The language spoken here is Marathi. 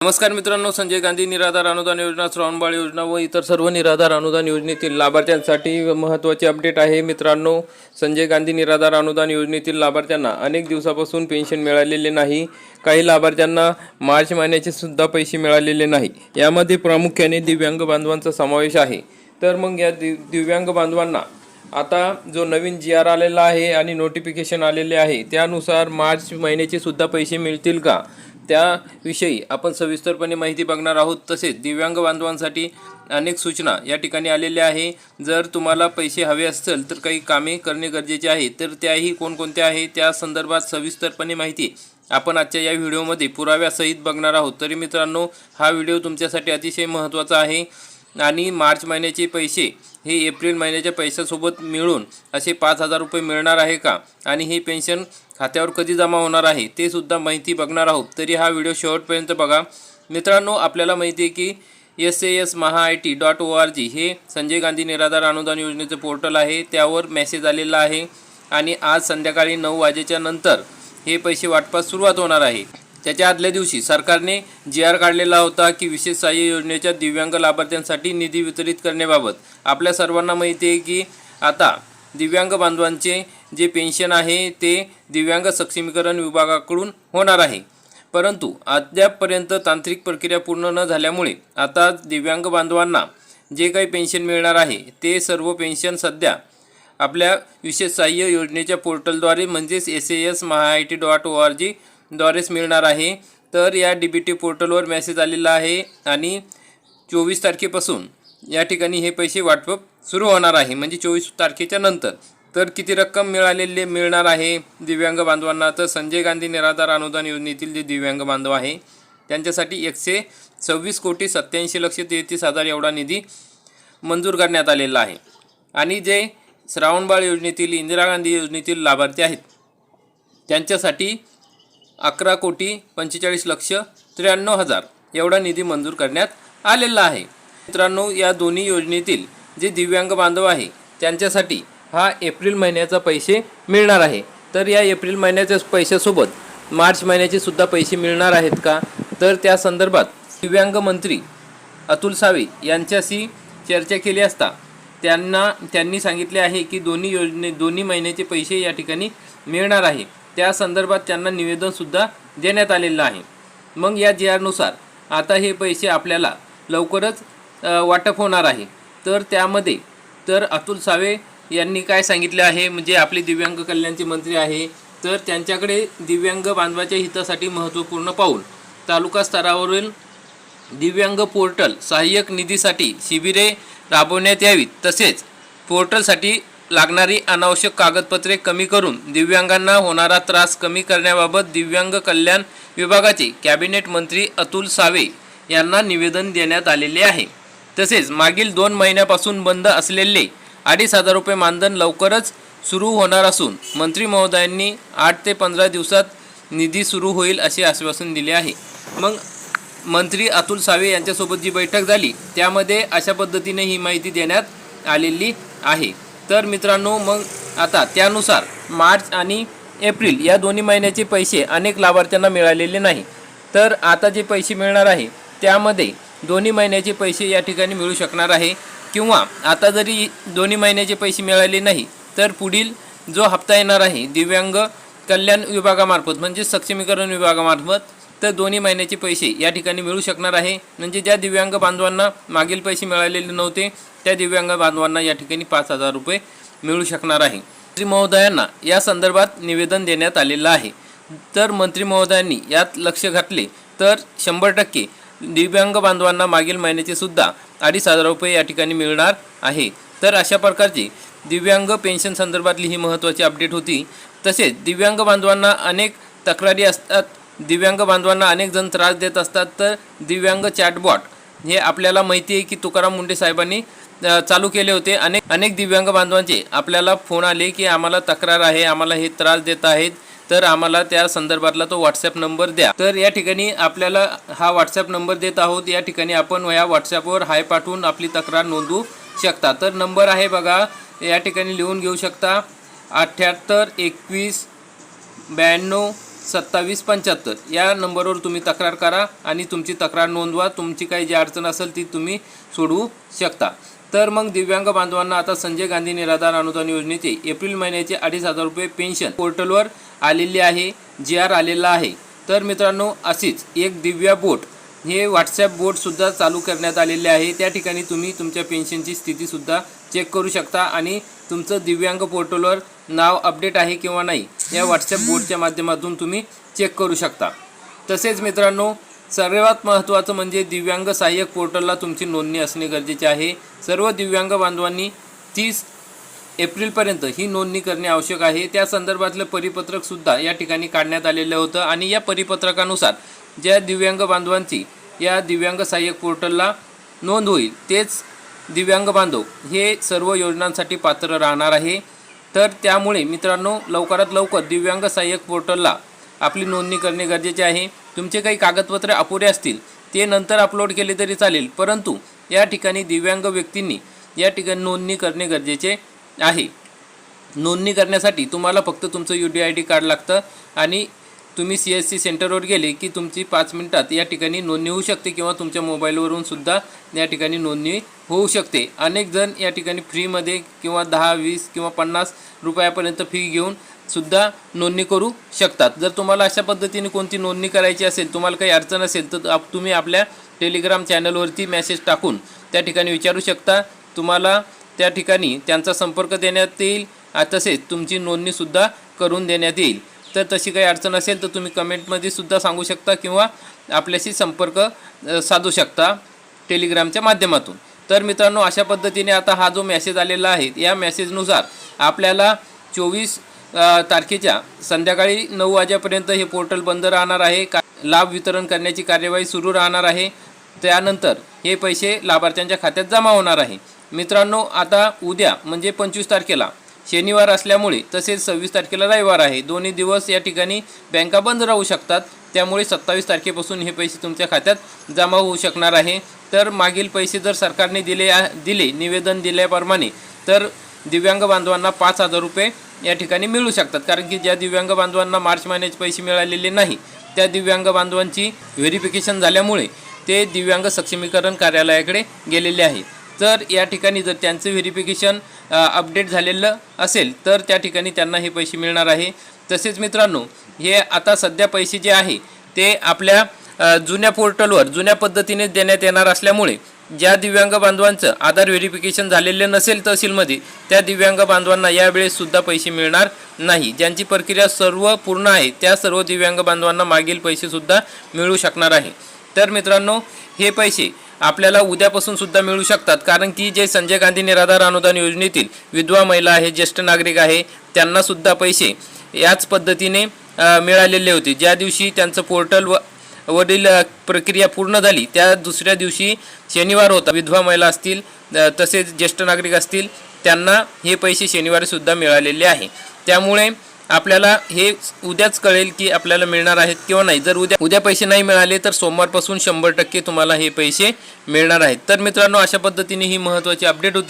नमस्कार मित्रांनो, संजय गांधी निराधार अनुदान योजना, श्रावणबाळ योजना व इतर सर्व निराधार अनुदान योजनेतील लाभार्थ्यांसाठी महत्त्वाचे अपडेट आहे. मित्रांनो, संजय गांधी निराधार अनुदान योजनेतील लाभार्थ्यांना अनेक दिवसापासून पेन्शन मिळालेले नाही. काही लाभार्थ्यांना मार्च महिन्याचे सुद्धा पैसे मिळालेले नाही. यामध्ये प्रामुख्याने दिव्यांग बांधवांचा समावेश आहे. तर मग या दिव्यांग बांधवांना आता जो नवीन GR आलेला आहे आणि नोटिफिकेशन आलेले आहे त्यानुसार मार्च महिन्याचे सुद्धा पैसे मिळतील का, त्याविषयी आपण सविस्तरपणे माहिती बघणार आहोत. तसेच दिव्यांग बांधवांसाठी अनेक सूचना या ठिकाणी आलेल्या आहे. जर तुम्हाला पैसे हवे असतील तर काही कामे करणे गरजेचे आहे, तर त्याही कोणकोणत्या आहे त्या संदर्भात सविस्तरपणे माहिती आपण आजच्या या व्हिडिओमध्ये पुराव्यासहित बघणार आहोत. तरी मित्रांनो, हा व्हिडिओ तुमच्यासाठी अतिशय महत्त्वाचा आहे. आणि मार्च महिन्याचे पैसे हे एप्रिल महिन्याच्या पैशासोबत मिळून असे 5,000 रुपये मिळणार आहे का, आणि हे पेन्शन खात्यावर कधी जमा होणार आहे ते सुद्धा माहिती बघणार आहोत. तरी हा व्हिडिओ शेवटपर्यंत बघा. मित्रांनो, आपल्याला माहिती आहे की sasmahaIT.org हे संजय गांधी निराधार अनुदान योजनेचं पोर्टल आहे. त्यावर मेसेज आलेला आहे आणि आज संध्याकाळी 9 वाजेच्या नंतर हे पैसे वाटपास सुरुवात होणार आहे. त्याच्या आदल्या दिवशी सरकारने GR काढलेला होता की विशेष सहाय्य योजनेच्या दिव्यांग लाभार्थ्यांसाठी निधी वितरित करण्याबाबत. आपल्या सर्वांना माहिती आहे की आता दिव्यांग बांधवांचे जे पेन्शन आहे ते दिव्यांग सक्षमीकरण विभागाकडून होणार आहे. परंतु अद्यापपर्यंत तांत्रिक प्रक्रिया पूर्ण न झाल्यामुळे आता दिव्यांग बांधवांना जे काही पेन्शन मिळणार आहे ते सर्व पेन्शन सध्या आपल्या विशेष सहाय्य योजनेच्या पोर्टलद्वारे म्हणजेच sasmahaIT.org द्वारेच मिळणार आहे. तर या DBT पोर्टलवर मेसेज आलेला आहे आणि 24 तारखेपासून या ठिकाणी हे पैसे वाटप सुरू होणार आहे, म्हणजे 24 तारखेच्या नंतर. तर किती रक्कम मिळणार आहे दिव्यांग बांधवांना, तर संजय गांधी निराधार अनुदान योजनेतील जे दिव्यांग बांधव आहे त्यांच्यासाठी 126,87,33,000 एवढा निधी मंजूर करण्यात आलेला आहे. आणि जे श्रावणबाळ योजनेतील, इंदिरा गांधी योजनेतील लाभार्थी आहेत त्यांच्यासाठी 11,45,93,000 एवढा निधी मंजूर करण्यात आलेला आहे. मित्रांनो, या दोन्ही योजनेतील जे दिव्यांग बांधव आहे त्यांच्यासाठी हा एप्रिल महिन्याचा पैसे मिळणार आहे. तर या एप्रिल महिन्याच्या पैशासोबत मार्च महिन्याचे सुद्धा पैसे मिळणार आहेत का, तर त्या संदर्भात दिव्यांग मंत्री अतुल सावे यांच्याशी चर्चा केली असता त्यांनी सांगितले आहे की दोन्ही महिन्याचे पैसे या ठिकाणी मिळणार आहे. त्या संदर्भात त्यांना निवेदनसुद्धा देण्यात आलेलं आहे. मग या GR नुसार आता हे पैसे आपल्याला लवकरच वाटप होणार आहे. तर त्यामध्ये तर अतुल सावे यांनी काय सांगितले आहे, म्हणजे आपले दिव्यांग कल्याणचे मंत्री आहे, तर त्यांच्याकडे दिव्यांग बांधवाच्या हितासाठी महत्त्वपूर्ण पाऊल तालुका स्तरावरील दिव्यांग पोर्टल सहाय्यक निधीसाठी शिबिरे राबवण्यात यावीत. तसेच पोर्टलसाठी लागणारी अनावश्यक कागदपत्रे कमी करून दिव्यांगांना होणारा त्रास कमी करण्याबाबत दिव्यांग कल्याण विभागाचे कॅबिनेट मंत्री अतुल सावे यांना निवेदन देण्यात आलेले आहे. तसेच मागील 2 महिन्यापासून बंद असलेले 2,500 रुपये मानधन लवकरच सुरू होणार असून मंत्री महोदयांनी 8 ते 15 दिवसात निधी सुरू होईल असे आश्वासन दिले आहे. मग मंत्री अतुल सावे यांच्यासोबत जी बैठक झाली त्यामध्ये अशा पद्धतीने ही माहिती देण्यात आलेली आहे. तर मित्रांनो, मग आता त्यानुसार मार्च आणि एप्रिल या दोन्ही महिन्याचे पैसे अनेक लाभार्थ्यांना मिळालेले नाही. तर आता जे पैसे मिळणार आहे त्यामध्ये दोन्ही महिन्याचे पैसे या ठिकाणी मिळू शकणार आहे. किंवा आता जरी दोन्ही महिन्याचे पैसे मिळाले नाही तर पुढील जो हप्ता येणार आहे दिव्यांग कल्याण विभागामार्फत म्हणजे सक्षमीकरण विभागामार्फत, तर दोन्ही महिन्याचे पैसे या ठिकाणी मिळू शकणार आहे. म्हणजे ज्या दिव्यांग बांधवांना मागील पैसे मिळालेले नव्हते त्या दिव्यांग बांधवांना या ठिकाणी 5,000 रुपये मिळू शकणार आहे. मंत्री महोदयांना या संदर्भात निवेदन देण्यात आलेलं आहे. तर मंत्री महोदयांनी यात लक्ष घातले तर 100% दिव्यांग बांधवांना मागील महिन्याचे सुद्धा 2,500 रुपये या ठिकाणी मिळणार आहे. तर अशा प्रकारची दिव्यांग पेन्शन संदर्भातली ही महत्त्वाची अपडेट होती. तसेच दिव्यांग बांधवांना अनेक तक्रारी असतात, दिव्यांग बांधवांना अनेक जण त्रास देत असतात. तर दिव्यांग चॅटबॉट हे आपल्याला माहिती आहे की तुकाराम मुंडे साहेबांनी चालू केले होते. अनेक दिव्यांग बांधवांचे आपल्याला फोन आले की आम्हाला तक्रार आहे, आम्हाला हे त्रास देत आहेत, तर आम्हाला त्या संदर्भातला तो WhatsApp नंबर द्या. तर या ठिकाणी आपल्याला हा WhatsApp नंबर देत आहोत. या ठिकाणी आपण या WhatsAppवर हाय पाठवून आपली तक्रार नोंदवू शकता. तर नंबर आहे बघा, या ठिकाणी लिहून घेऊ शकता, 78 21 92 2775 या नंबरवर तुम्ही तक्रार करा आणि तुमची तक्रार नोंदवा. तुमची काही जी अडचण असेल ती तुम्ही सोडवू शकता. तर मग दिव्यांग बांधवांना आता संजय गांधी निराधार अनुदान योजनेचे एप्रिल महिन्याचे 2,500 रुपये पेन्शन पोर्टलवर आलेली आहे, GR आलेला आहे. तर मित्रांनो, अशीच एक दिव्या बोट हे व्हॉट्सॲप बोटसुद्धा चालू करण्यात आलेले आहे. त्या ठिकाणी तुम्ही तुमच्या पेन्शनची स्थितीसुद्धा चेक करू शकता आणि तुमचं दिव्यांग पोर्टलवर नाव अपडेट आहे किंवा नाही या व्हॉट्सॲप बोर्डच्या माध्यमातून तुम्ही चेक करू शकता. तसेच मित्रांनो, सर्वात महत्त्वाचं म्हणजे दिव्यांग सहाय्यक पोर्टलला तुमची नोंदणी असणे गरजेचे आहे. सर्व दिव्यांग बांधवांनी 30 एप्रिलपर्यंत ही नोंदणी करणे आवश्यक आहे. त्या संदर्भातलं परिपत्रकसुद्धा या ठिकाणी काढण्यात आलेलं होतं आणि या परिपत्रकानुसार ज्या दिव्यांग बांधवांची या दिव्यांग सहाय्यक पोर्टलला नोंद होईल तेच दिव्यांग बांधव हे सर्व योजनांसाठी पात्र राहणार आहे. तर त्यामुळे मित्रांनो, लवकरात लवकर दिव्यांग सहाय्यक पोर्टलला आपली नोंदणी करणे गरजेचे आहे. तुमचे काही कागदपत्रे अपुरे असतील ते नंतर अपलोड केले तरी चालेल, परंतु या ठिकाणी दिव्यांग व्यक्तींनी या ठिकाणी नोंदणी करणे गरजेचे आहे. नोंदणी करण्यासाठी तुम्हाला फक्त तुमचं UDID कार्ड लागतं आणि तुम्ही CSC सेंटरवर गेले की तुमची 5 मिनिटात या ठिकाणी नोंदणी होऊ शकते किंवा तुमच्या मोबाईलवरून सुद्धा या ठिकाणी नोंदणी होऊ शकते. अनेक जण या ठिकाणी फ्रीमध्ये किंवा 10, 20 किंवा 50 रुपयापर्यंत फी घेऊन सुद्धा नोंदणी करू शकतात. जर तुम्हाला अशा पद्धतीने कोणती नोंदणी करायची असेल, तुम्हाला काही अडचण असेल तर तुम्ही आपल्या टेलिग्राम चॅनलवरती मेसेज टाकून त्या ठिकाणी विचारू शकता. तुम्हाला त्या ठिकाणी त्यांचा संपर्क देण्यात येईल, तसेच तुमची नोंदणीसुद्धा करून देण्यात येईल. तर तशी काही अडचण असेल तर तुम्ही कमेंटमध्ये सुद्धा सांगू शकता किंवा आपल्याशी संपर्क साधू शकता टेलिग्रामच्या माध्यमातून. तर मित्रांनो, अशा पद्धतीने आता हा जो मेसेज आलेला आहे या मेसेजनुसार आपल्याला 24 तारखेच्या संध्याकाळी 9 वाजेपर्यंत हे पोर्टल बंद राहणार आहे. लाभ वितरण करण्याची कार्यवाही सुरू राहणार आहे. त्यानंतर हे पैसे लाभार्थ्यांच्या खात्यात जमा होणार आहे. मित्रांनो, आता उद्या म्हणजे 25 तारखेला शनिवार असल्यामुळे तसेच 26 तारखेला रविवार आहे, दोन्ही दिवस या ठिकाणी बँका बंद राहू शकतात. त्यामुळे 27 तारखेपासून हे पैसे तुमच्या खात्यात जमा होऊ शकणार आहे. तर मागील पैसे जर सरकारने दिले निवेदन दिल्याप्रमाणे तर दिव्यांग बांधवांना 5,000 रुपये या ठिकाणी मिळू शकतात. कारण की ज्या दिव्यांग बांधवांना मार्च महिन्याचे पैसे मिळालेले नाही त्या दिव्यांग बांधवांची व्हेरिफिकेशन झाल्यामुळे ते दिव्यांग सक्षमीकरण कार्यालयाकडे गेलेले आहे. तर या ठिकाणी जर त्यांचं व्हेरिफिकेशन अपडेट झालेलं असेल तर त्या ठिकाणी त्यांना हे पैसे मिळणार आहे. तसेच मित्रांनो, हे आता सध्या पैसे जे आहे ते आपल्या जुन्या पोर्टलवर जुन्या पद्धतीने देण्यात येणार असल्यामुळे ज्या दिव्यांग बांधवांचं आधार व्हेरिफिकेशन झालेले नसेल तहसीलमध्ये त्या दिव्यांग बांधवांना यावेळेससुद्धा पैसे मिळणार नाही. ज्यांची प्रक्रिया सर्व पूर्ण आहे त्या सर्व दिव्यांग बांधवांना मागील पैसेसुद्धा मिळू शकणार आहे. तर मित्रांनो, हे पैसे आपल्याला उद्यापासून सुद्धा मिळू शकतात. कारण की जे संजय गांधी निराधार अनुदान योजनेतील विधवा महिला आहे, ज्येष्ठ नागरिक आहे, त्यांनासुद्धा पैसे याच पद्धतीने मिळालेले होते. ज्या दिवशी त्यांचं पोर्टल वरील प्रक्रिया पूर्ण झाली त्या दुसऱ्या दिवशी शनिवार होता. विधवा महिला असतील तसेच ज्येष्ठ नागरिक असतील त्यांना हे पैसे शनिवारीसुद्धा मिळालेले आहे. त्यामुळे आपल्याला हे उद्याच कळेल की आपल्याला मिळणार आहेत किंवा नाही. जर उद्या पैसे नाही मिळाले तर सोमवारपासून 100% तुम्हाला हे पैसे मिळणार आहेत. तर मित्रांनो, अशा पद्धतीने ही महत्त्वाची अपडेट होती.